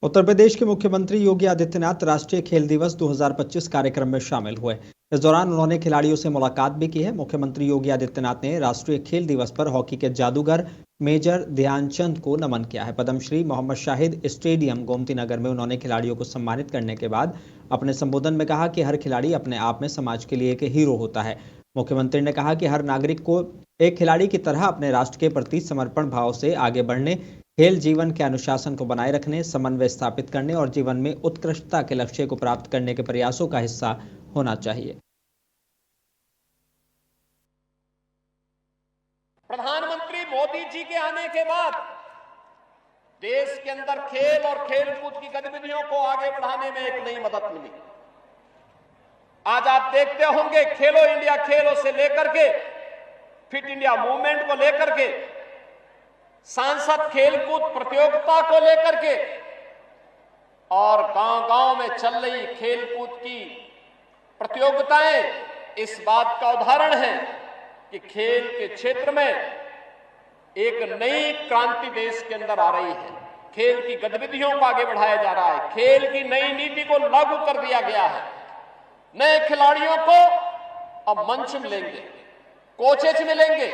उत्तर प्रदेश के मुख्यमंत्री योगी आदित्यनाथ राष्ट्रीय खेल दिवस 2025 कार्यक्रम में शामिल हुए। इस दौरान उन्होंने खिलाड़ियों से मुलाकात भी की है। मुख्यमंत्री योगी आदित्यनाथ ने राष्ट्रीय खेल दिवस पर हॉकी के जादूगर मेजर ध्यानचंद को नमन किया है। पद्मश्री मोहम्मद शाहिद स्टेडियम गोमती नगर में उन्होंने खिलाड़ियों को सम्मानित करने के बाद अपने संबोधन में कहा कि हर खिलाड़ी अपने आप में समाज के लिए एक हीरो होता है। मुख्यमंत्री ने कहा कि हर नागरिक को एक खिलाड़ी की तरह अपने राष्ट्र के प्रति समर्पण भाव से आगे बढ़ने, खेल जीवन के अनुशासन को बनाए रखने, समन्वय स्थापित करने और जीवन में उत्कृष्टता के लक्ष्य को प्राप्त करने के प्रयासों का हिस्सा होना चाहिए। प्रधानमंत्री मोदी जी के आने के बाद देश के अंदर खेल और खेलकूद की गतिविधियों को आगे बढ़ाने में एक नई मदद मिली। आज आप देखते होंगे खेलो इंडिया खेलों से लेकर के फिट इंडिया मूवमेंट को लेकर के, सांसद खेलकूद प्रतियोगिता को लेकर के और गांव-गांव में चल रही खेलकूद की प्रतियोगिताएं इस बात का उदाहरण है कि खेल के क्षेत्र में एक नई क्रांति देश के अंदर आ रही है। खेल की गतिविधियों को आगे बढ़ाया जा रहा है। खेल की नई नीति को लागू कर दिया गया है। नए खिलाड़ियों को अब मंच मिलेंगे, कोचेज मिलेंगे,